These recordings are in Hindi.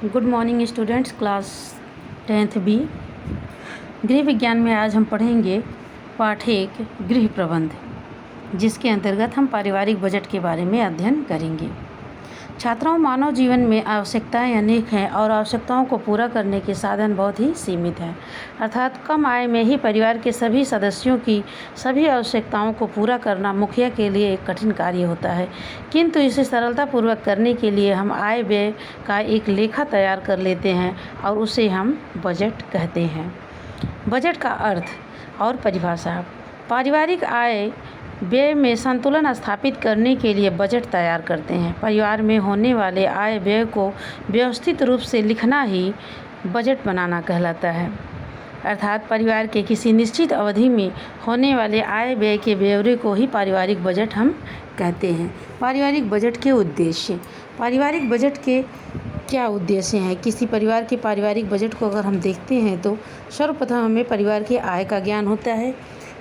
Good morning students, class 10th B. गृह विज्ञान में आज हम पढ़ेंगे पाठ 1 गृह प्रबंध, जिसके अंतर्गत हम पारिवारिक बजट के बारे में अध्ययन करेंगे। छात्रों, मानव जीवन में आवश्यकताएं अनेक हैं और आवश्यकताओं को पूरा करने के साधन बहुत ही सीमित हैं। अर्थात कम आय में ही परिवार के सभी सदस्यों की सभी आवश्यकताओं को पूरा करना मुखिया के लिए एक कठिन कार्य होता है। किंतु इसे सरलतापूर्वक करने के लिए हम आय व्यय का एक लेखा तैयार कर लेते हैं और उसे हम बजट कहते हैं। बजट का अर्थ और परिभाषा। पारिवारिक आय व्यय में संतुलन स्थापित करने के लिए बजट तैयार करते हैं। परिवार में होने वाले आय व्यय को व्यवस्थित रूप से लिखना ही बजट बनाना कहलाता है। अर्थात परिवार के किसी निश्चित अवधि में होने वाले आय व्यय के ब्यौरे को ही पारिवारिक बजट हम कहते हैं। पारिवारिक बजट के उद्देश्य। पारिवारिक बजट के क्या उद्देश्य हैं? किसी परिवार के पारिवारिक बजट को अगर हम देखते हैं तो सर्वप्रथम हमें परिवार के आय का ज्ञान होता है।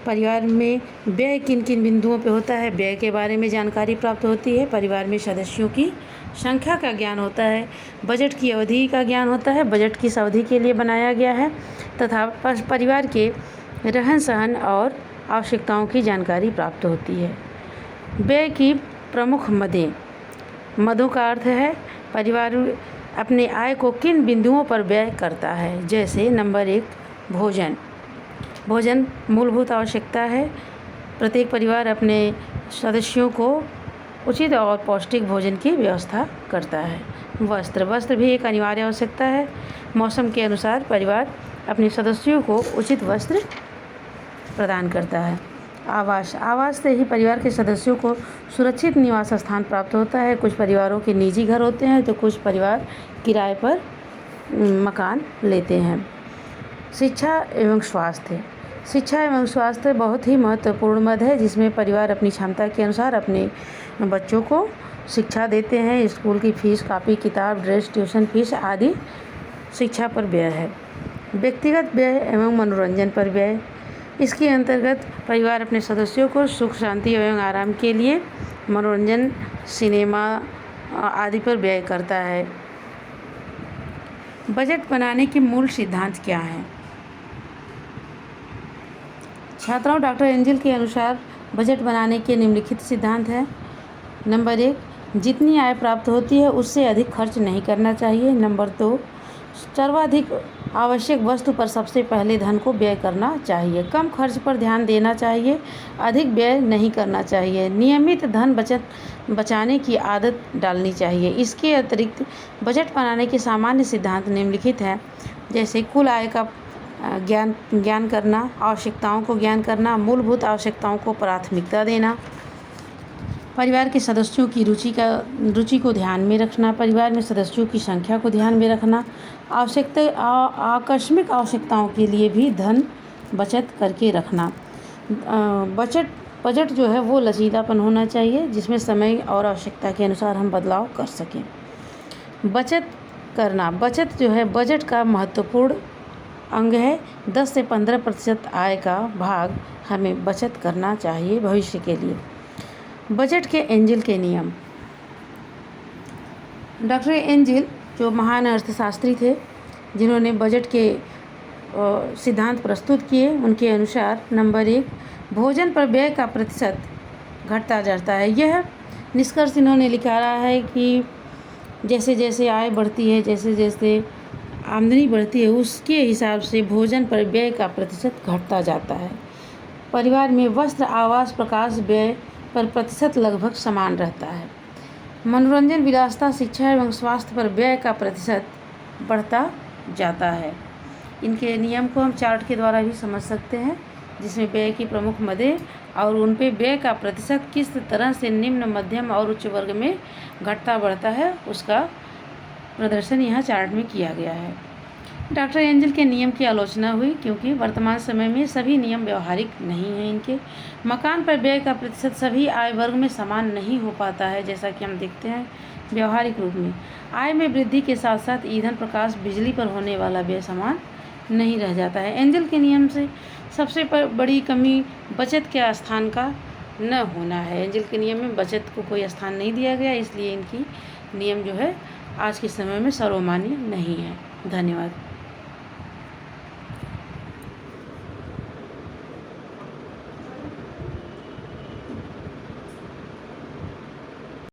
परिवार में व्यय किन किन बिंदुओं पे होता है, व्यय के बारे में जानकारी प्राप्त होती है। परिवार में सदस्यों की संख्या का ज्ञान होता है। बजट की अवधि का ज्ञान होता है, बजट किस अवधि के लिए बनाया गया है, तथा परिवार के रहन सहन और आवश्यकताओं की जानकारी प्राप्त होती है। व्यय की प्रमुख मदें। मदों का अर्थ है परिवार अपने आय को किन बिंदुओं पर व्यय करता है। जैसे नंबर 1, भोजन। भोजन मूलभूत आवश्यकता है। प्रत्येक परिवार अपने सदस्यों को उचित और पौष्टिक भोजन की व्यवस्था करता है। वस्त्र भी एक अनिवार्य आवश्यकता है। मौसम के अनुसार परिवार अपने सदस्यों को उचित वस्त्र प्रदान करता है। आवास से ही परिवार के सदस्यों को सुरक्षित निवास स्थान प्राप्त होता है। कुछ परिवारों के निजी घर होते हैं तो कुछ परिवार किराए पर मकान लेते हैं। शिक्षा एवं स्वास्थ्य। शिक्षा एवं स्वास्थ्य बहुत ही महत्वपूर्ण मद है, जिसमें परिवार अपनी क्षमता के अनुसार अपने बच्चों को शिक्षा देते हैं। स्कूल की फीस, कापी किताब, ड्रेस, ट्यूशन फीस आदि शिक्षा पर व्यय है। व्यक्तिगत व्यय एवं मनोरंजन पर व्यय। इसके अंतर्गत परिवार अपने सदस्यों को सुख शांति एवं आराम के लिए मनोरंजन, सिनेमा आदि पर व्यय करता है। बजट बनाने के मूल सिद्धांत क्या हैं? छात्राओं, डॉक्टर एंजल के अनुसार बजट बनाने के निम्नलिखित सिद्धांत हैं। नंबर 1, जितनी आय प्राप्त होती है उससे अधिक खर्च नहीं करना चाहिए। नंबर 2, सर्वाधिक आवश्यक वस्तु पर सबसे पहले धन को व्यय करना चाहिए। कम खर्च पर ध्यान देना चाहिए, अधिक व्यय नहीं करना चाहिए। नियमित धन बचाने की आदत डालनी चाहिए। इसके अतिरिक्त बजट बनाने के सामान्य सिद्धांत निम्नलिखित हैं। जैसे कुल आय का ज्ञान करना, आवश्यकताओं को ज्ञान करना, मूलभूत आवश्यकताओं को प्राथमिकता देना, परिवार के सदस्यों की रुचि को ध्यान में रखना, परिवार में सदस्यों की संख्या को ध्यान में रखना, आकस्मिक आवश्यकताओं के लिए भी धन बचत करके रखना। बजट जो है वो लचीलापन होना चाहिए, जिसमें समय और आवश्यकता के अनुसार हम बदलाव कर सकें। बचत करना। बचत जो है बजट का महत्वपूर्ण अंग है। 10 से 15% आय का भाग हमें बचत करना चाहिए भविष्य के लिए। बजट के एंजल के नियम। डॉक्टर एंजल जो महान अर्थशास्त्री थे, जिन्होंने बजट के सिद्धांत प्रस्तुत किए, उनके अनुसार नंबर 1, भोजन पर व्यय का प्रतिशत घटता जाता है। यह निष्कर्ष इन्होंने निकाला है कि जैसे जैसे आय बढ़ती है, जैसे जैसे आमदनी बढ़ती है, उसके हिसाब से भोजन पर व्यय का प्रतिशत घटता जाता है। परिवार में वस्त्र, आवास, प्रकाश व्यय पर प्रतिशत लगभग समान रहता है। मनोरंजन, विलासिता, शिक्षा एवं स्वास्थ्य पर व्यय का प्रतिशत बढ़ता जाता है। इनके नियम को हम चार्ट के द्वारा भी समझ सकते हैं, जिसमें व्यय की प्रमुख मदें और उन पे व्यय का प्रतिशत किस तरह से निम्न, मध्यम और उच्च वर्ग में घटता बढ़ता है, उसका प्रदर्शन यहाँ चार्ट में किया गया है। डॉक्टर एंजल के नियम की आलोचना हुई क्योंकि वर्तमान समय में सभी नियम व्यवहारिक नहीं हैं। इनके मकान पर व्यय का प्रतिशत सभी आय वर्ग में समान नहीं हो पाता है, जैसा कि हम देखते हैं व्यवहारिक रूप में। आय में वृद्धि के साथ साथ ईंधन, प्रकाश, बिजली पर होने वाला व्यय समान नहीं रह जाता है। एंजल के नियम से सबसे बड़ी कमी बचत के स्थान का न होना है। एंजल के नियम में बचत को कोई स्थान नहीं दिया गया, इसलिए इनकी नियम जो है आज के समय में सर्वमान्य नहीं है। धन्यवाद।